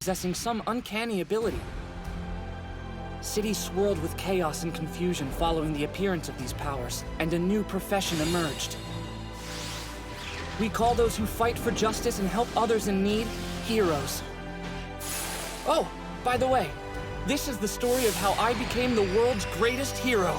possessing some uncanny ability. Cities swirled with chaos and confusion following the appearance of these powers, and a new profession emerged. We call those who fight for justice and help others in need, heroes. Oh, by the way, this is the story of how I became the world's greatest hero.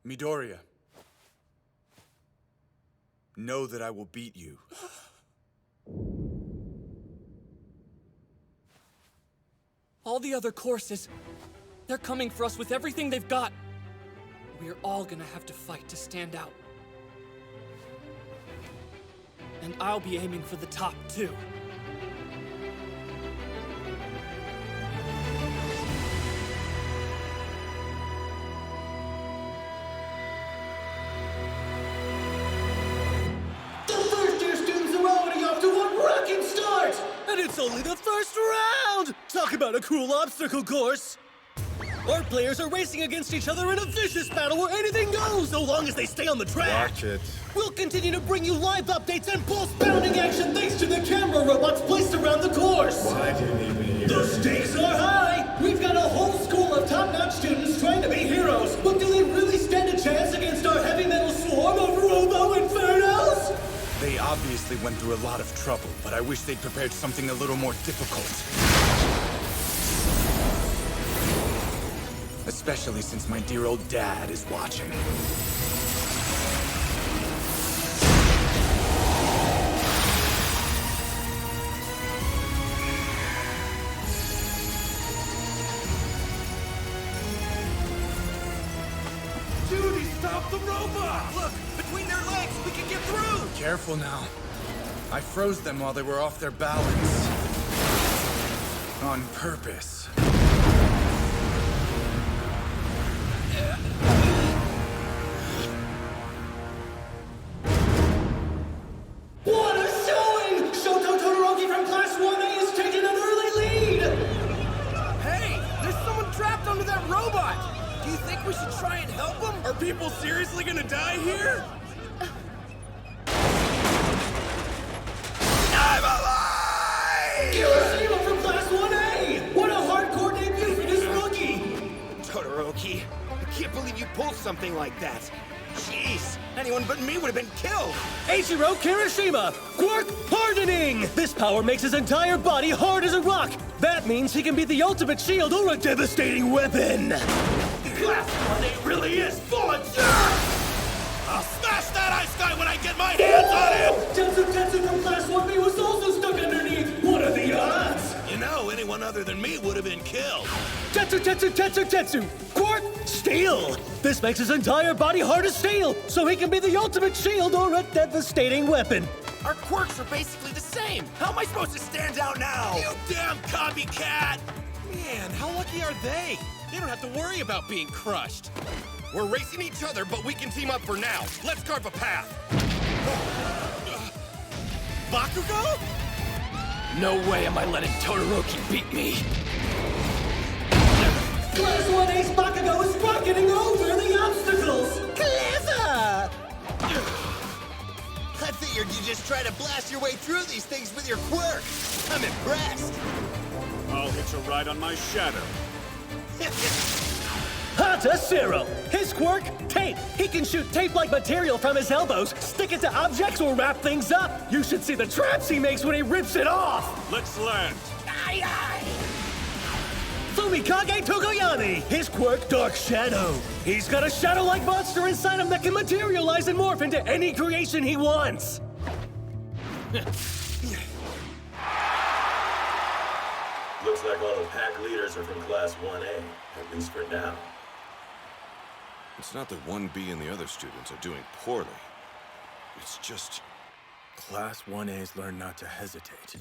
Midoriya, know that I will beat you. All the other courses, they're coming for us with everything they've got. We're all gonna have to fight to stand out. And I'll be aiming for the top, too. And it's only the first round! Talk about a cool obstacle course! Our players are racing against each other in a vicious battle where anything goes, so long as they stay on the track! Watch it. We'll continue to bring you live updates and pulse-pounding action thanks to the camera robots placed around the course! Well, I didn't even hear. The stakes are high! We've got a whole school of top-notch students trying to be heroes, but do they really stand a chance against our heavy metal swarm of Robo-Infernos? They obviously went through a lot of trouble, but I wish they'd prepared something a little more difficult. Especially since my dear old dad is watching. Dude, he stopped the robot! Look, between their legs, we can get through! Careful now. I froze them while they were off their balance. On purpose. What a showing! Shoto Todoroki from Class 1A is taking an early lead! Hey, there's someone trapped under that robot! Do you think we should try and help them? Are people seriously gonna die here? I'm alive! Hiroshima from Class 1A! What a hardcore debut for this rookie! Todoroki, I can't believe you pulled something like that. Jeez, anyone but me would have been killed. Eiichiro Kirishima! Quark Hardening! This power makes his entire body hard as a rock! That means he can be the ultimate shield or a devastating weapon! Class 1A really is full of jerks! I'll smash that ice guy when I get my hands on him! Tetsu from Class 1B was also stuck underneath! What are the odds? You know, anyone other than me would have been killed. Tetsu! Quark Steel! This makes his entire body hard as steel, so he can be the ultimate shield or a devastating weapon! Our quirks are basically the same. How am I supposed to stand out now? You damn copycat! Man, how lucky are they? They don't have to worry about being crushed. We're racing each other, but we can team up for now. Let's carve a path. Bakugo? No way am I letting Todoroki beat me! Class 1 Ace Bakugo is rocketing over the obstacles! Clever! I figured you'd just try to blast your way through these things with your quirk. I'm impressed. I'll hitch a ride on my shadow. Hata Zero! His quirk, tape. He can shoot tape-like material from his elbows, stick it to objects, or wrap things up. You should see the traps he makes when he rips it off! Let's land. Aye, aye! Fumikage Togoyami! His quirk, Dark Shadow. He's got a shadow-like monster inside him that can materialize and morph into any creation he wants. Looks like all the pack leaders are from Class 1A, at least for now. It's not that 1B and the other students are doing poorly. It's just... Class 1As learn not to hesitate.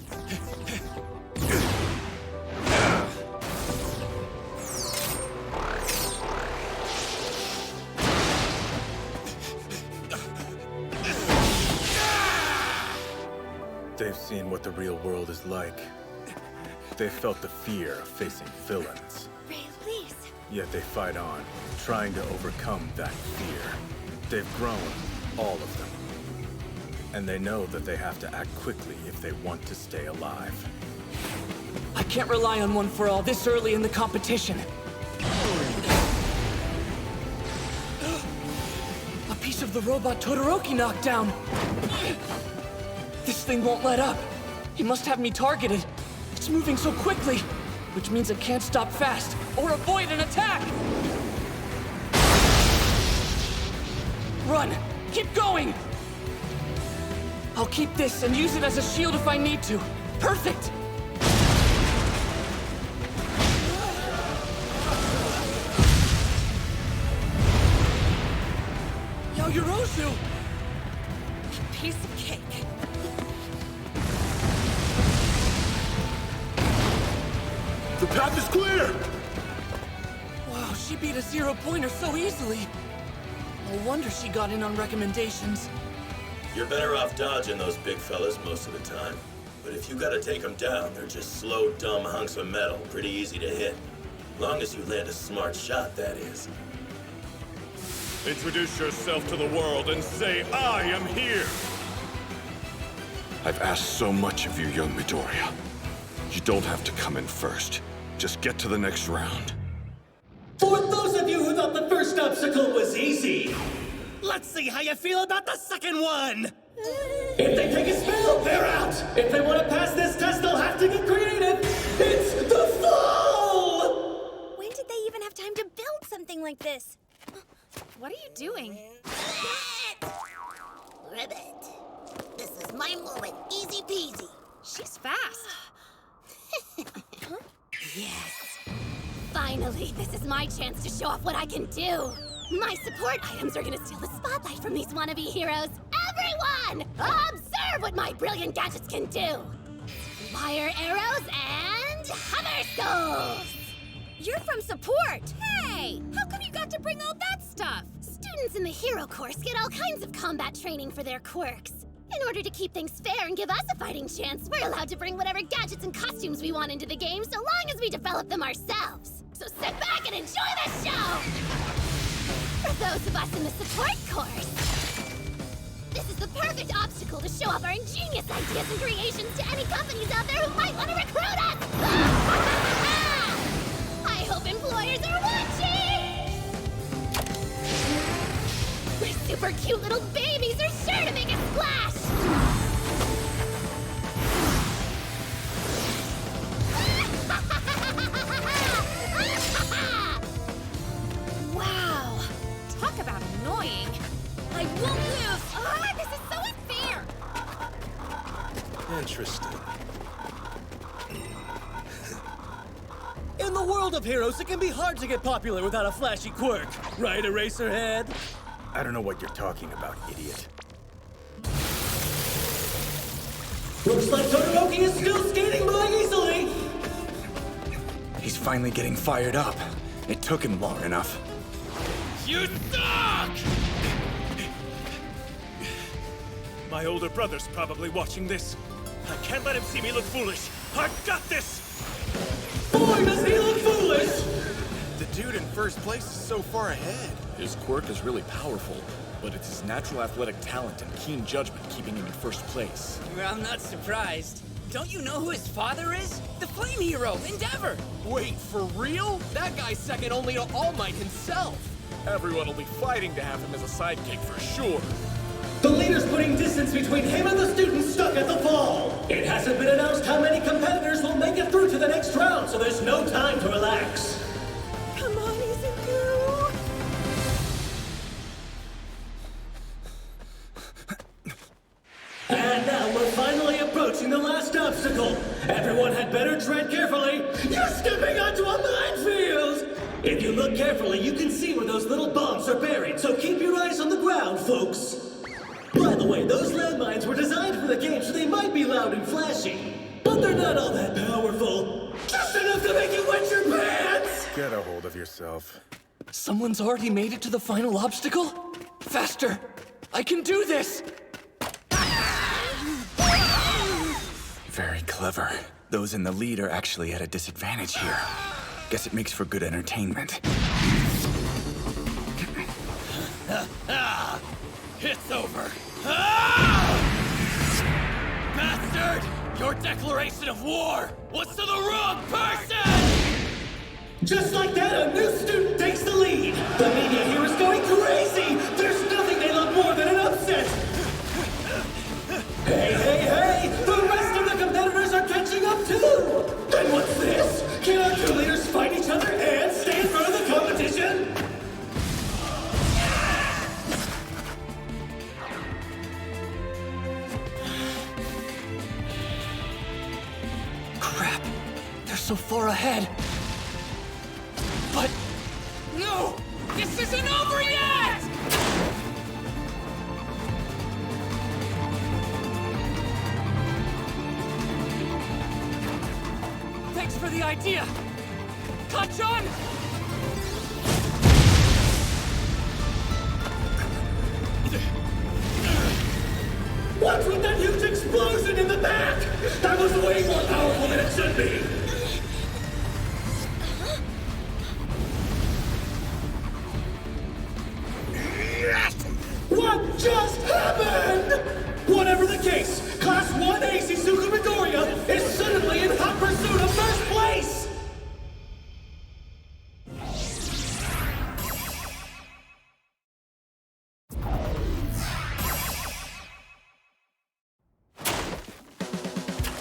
They've seen what the real world is like. They've felt the fear of facing villains. Release. Yet they fight on, trying to overcome that fear. They've grown, all of them. And they know that they have to act quickly if they want to stay alive. I can't rely on One for All this early in the competition. A piece of the robot Todoroki knocked down. This thing won't let up. He must have me targeted. It's moving so quickly, which means it can't stop fast or avoid an attack. Run! Keep going! I'll keep this and use it as a shield if I need to. Perfect! Yaoyorozu! Piece of cake. The path is clear! Wow, she beat a 0-pointer so easily. No wonder she got in on recommendations. You're better off dodging those big fellas most of the time. But if you gotta take them down, they're just slow, dumb hunks of metal, pretty easy to hit. Long as you land a smart shot, that is. Introduce yourself to the world and say, I am here! I've asked so much of you, young Midoriya. You don't have to come in first. Just get to the next round. For those of you who thought the first obstacle was easy, let's see how you feel about the second one! If they take a spell, they're out! If they want to pass this test, they'll have to get creative! It's the fall! When did they even have time to build something like this? What are you doing? Ribbit. This is my moment. Easy peasy. She's fast. Yes. Finally, this is my chance to show off what I can do. My support items are gonna steal the spotlight from these wannabe heroes. Everyone, observe what my brilliant gadgets can do. Wire arrows and hammer skulls. You're from support. Hey, how come you got to bring all that stuff? Students in the hero course get all kinds of combat training for their quirks. In order to keep things fair and give us a fighting chance, we're allowed to bring whatever gadgets and costumes we want into the game so long as we develop them ourselves. So sit back and enjoy the show! For those of us in the support course, this is the perfect obstacle to show off our ingenious ideas and creations to any companies out there who might want to recruit us! I hope employers are watching! My super cute little babies are sure to make a splash! Wow. Talk about annoying. I won't lose. Ah, this is so unfair. Interesting. In the world of heroes, it can be hard to get popular without a flashy quirk. Right, Eraserhead? I don't know what you're talking about, idiot. Looks like Todoroki is still skating by easily! He's finally getting fired up. It took him long enough. You suck! My older brother's probably watching this. I can't let him see me look foolish. I've got this! Boy, does he look foolish! The dude in first place is so far ahead. His quirk is really powerful, but it's his natural athletic talent and keen judgment keeping him in first place. Well, I'm not surprised. Don't you know who his father is? The flame hero, Endeavor! Wait, for real? That guy's second only to All Might himself. Everyone will be fighting to have him as a sidekick for sure. The leader's putting distance between him and the students stuck at the fall. It hasn't been announced how many competitors will make it through to the next round, so there's no time to relax. Come on, Izuku! And now we're finally approaching the last obstacle. Everyone had better tread carefully. You're stepping onto a minefield! If you look carefully, you can see where those little bombs are buried, so keep your eyes on the ground, folks. By the way, those landmines were designed for the game, so they might be loud and flashy. But they're not all that powerful. Just enough to make you wet your pants! Get a hold of yourself. Someone's already made it to the final obstacle? Faster! I can do this! Very clever. Those in the lead are actually at a disadvantage here. Guess it makes for good entertainment. It's over. Bastard! Your declaration of war was to the wrong person! Just like that, a new student takes the lead. The media here is going crazy. There's nothing they love more than an upset. Hey! The rest of the competitors are catching up too. Then what's this? Can our two leaders fight each other and stay in front of the competition? Crap! They're so far ahead. But... No! This isn't over yet! Thanks for the idea! Kachan! What's with that huge explosion in the back? That was way more powerful than it should be! What just happened? Whatever the case, Class 1A Shizuku Midoriya is suddenly in hot pursuit of first place!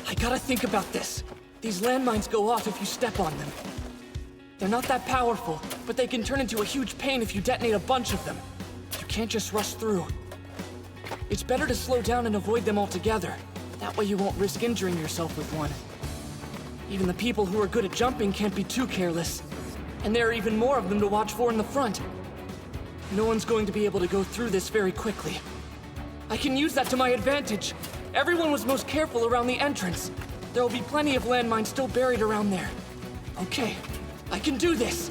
I gotta think about this. These landmines go off if you step on them. They're not that powerful, but they can turn into a huge pain if you detonate a bunch of them. You can't just rush through. It's better to slow down and avoid them altogether. That way you won't risk injuring yourself with one. Even the people who are good at jumping can't be too careless. And there are even more of them to watch for in the front. No one's going to be able to go through this very quickly. I can use that to my advantage. Everyone was most careful around the entrance. There will be plenty of landmines still buried around there. Okay, I can do this.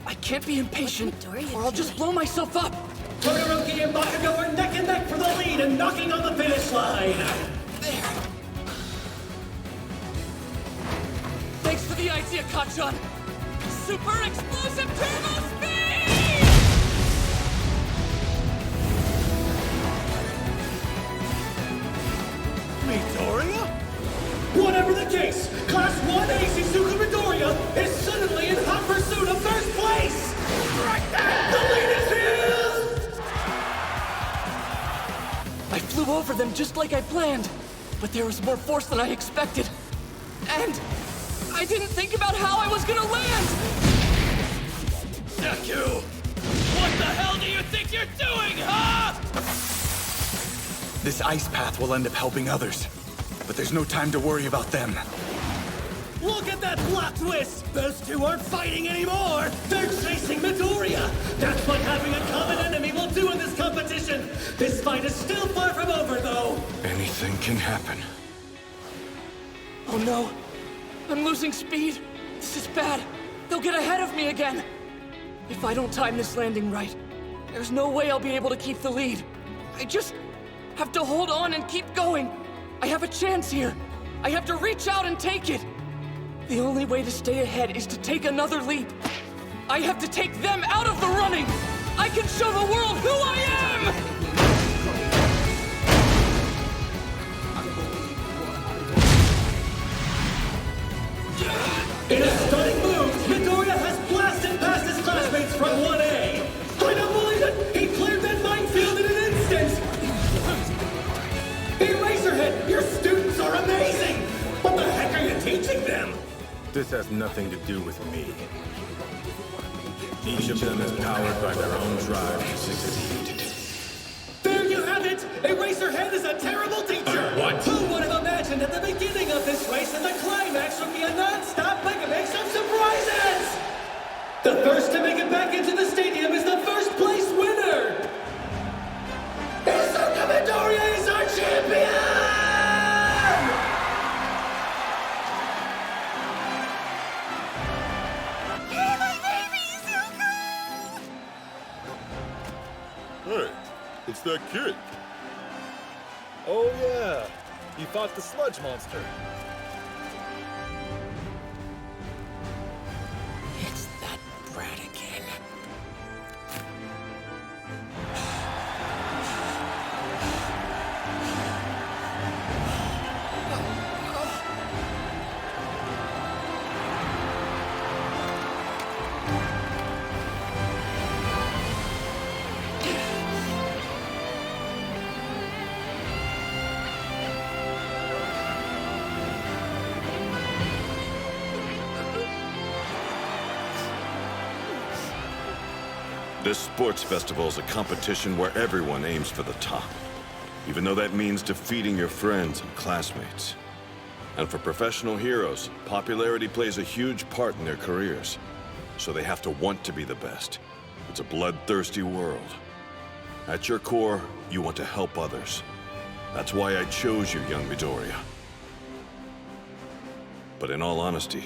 I can't be impatient, or I'll just blow myself up. Todoroki and Bakugo are neck and neck for the lead and knocking on the finish line. There. Thanks for the idea, Kachan. Super explosive turbo speed! Midoriya? Whatever the case, Class 1A Shizuku Midoriya is suddenly in hot pursuit of first place! Right there! The lead is his! I flew over them just like I planned, but there was more force than I expected. And I didn't think about how I was gonna land! Deku! What the hell do you think you're doing, huh? This ice path will end up helping others, but there's no time to worry about them. Look at that plot twist! Those two aren't fighting anymore! They're chasing Midoriya! That's what having a common enemy will do in this competition! This fight is still far from over, though! Anything can happen. Oh no, I'm losing speed. This is bad. They'll get ahead of me again. If I don't time this landing right, there's no way I'll be able to keep the lead. I just have to hold on and keep going. I have a chance here. I have to reach out and take it! The only way to stay ahead is to take another leap. I have to take them out of the running! I can show the world who I am! In a stunning move, Midoriya has blasted past his classmates from 1A! I don't believe it! He cleared that minefield in an instant! Eraserhead, your students are amazing! What the heck are you teaching them? This has nothing to do with me. Each of them is powered by their own drive to succeed. There you have it! Eraserhead is a terrible teacher! What? Who would have imagined at the beginning of this race that the climax would be a non-stop mega mix of surprises? The first to make it back into the stadium is the first place winner! Izuka Midoriya is our champion! Hey, it's that kid. Oh yeah, he fought the sludge monster. It's that brat again. This sports festival is a competition where everyone aims for the top, even though that means defeating your friends and classmates. And for professional heroes, popularity plays a huge part in their careers, so they have to want to be the best. It's a bloodthirsty world. At your core, you want to help others. That's why I chose you, young Midoriya. But in all honesty,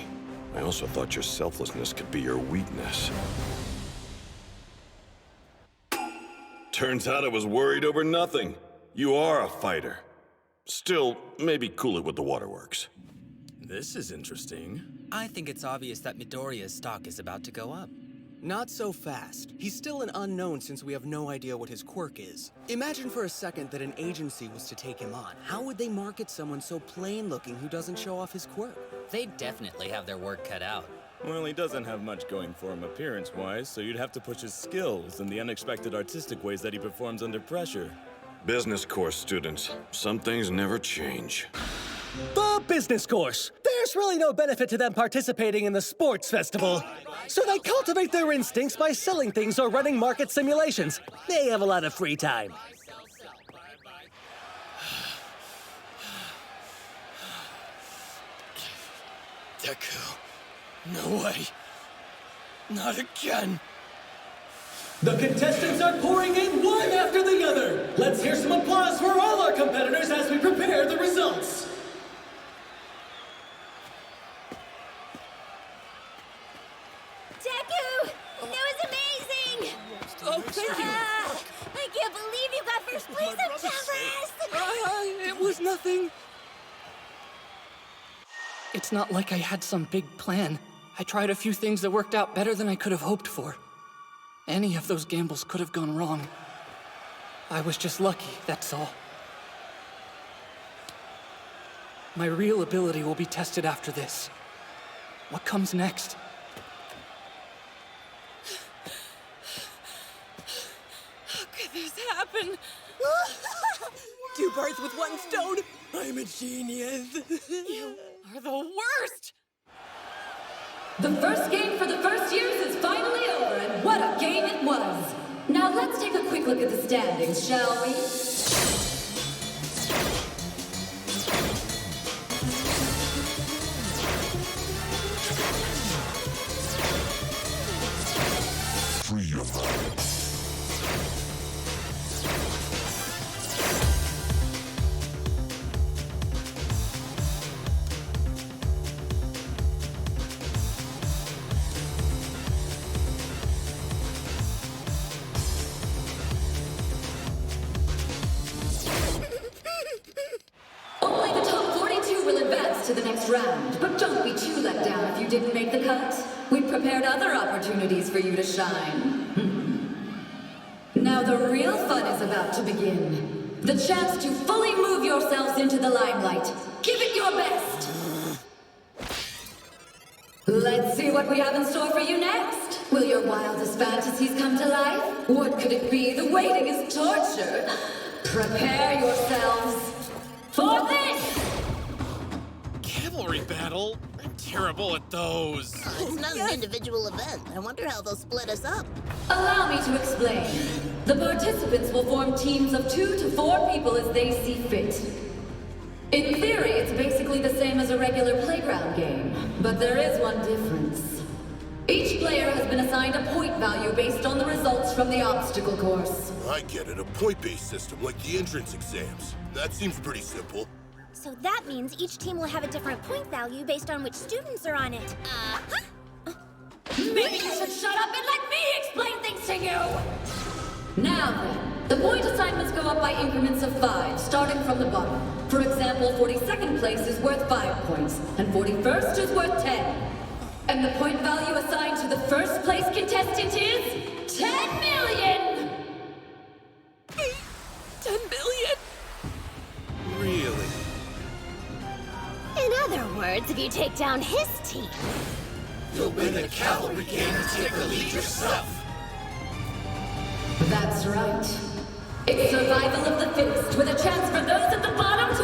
I also thought your selflessness could be your weakness. Turns out I was worried over nothing. You are a fighter. Still, maybe cool it with the waterworks. This is interesting. I think it's obvious that Midoriya's stock is about to go up. Not so fast. He's still an unknown since we have no idea what his quirk is. Imagine for a second that an agency was to take him on. How would they market someone so plain-looking who doesn't show off his quirk? They definitely have their work cut out. Well, he doesn't have much going for him appearance-wise, so you'd have to push his skills and the unexpected artistic ways that he performs under pressure. Business course students, some things never change. The business course. There's really no benefit to them participating in the sports festival. So they cultivate their instincts by selling things or running market simulations. They have a lot of free time. Deku. No way. Not again. The contestants are pouring in one after the other. Let's hear some applause for all our competitors as we prepare the results. Deku! That was amazing! Oh, thank you! I can't believe you got first place. I'm jealous! It was nothing. It's not like I had some big plan. I tried a few things that worked out better than I could have hoped for. Any of those gambles could have gone wrong. I was just lucky, that's all. My real ability will be tested after this. What comes next? How could this happen? Two birds with one stone. I'm a genius. You are the worst! The first game for the first years is finally over, and what a game it was! Now let's take a quick look at the standings, shall we? Free your mind. the next round, but don't be too let down if you didn't make the cut. We prepared other opportunities for you to shine. Now the real fun is about to begin. The chance to fully move yourselves into the limelight. Give it your best! Let's see what we have in store for you next. Will your wildest fantasies come to life? What could it be? The waiting is torture. Prepare yourselves for this! Cavalry battle? I'm terrible at those. It's not an individual event. I wonder how they'll split us up. Allow me to explain. The participants will form teams of 2 to 4 people as they see fit. In theory, it's basically the same as a regular playground game, but there is one difference. Each player has been assigned a point value based on the results from the obstacle course. I get it, a point-based system like the entrance exams. That seems pretty simple. So that means each team will have a different point value based on which students are on it. Uh-huh. Maybe you should shut up and let me explain things to you! Now then, the point assignments go up by increments of 5, starting from the bottom. For example, 42nd place is worth 5 points, and 41st is worth 10. And the point value assigned to the first place contestant is 10 million! 10 million? Really? In other words, if you take down his team, you'll win the cavalry game and take the lead yourself. That's right. It's survival of the fittest, with a chance for those at the bottom to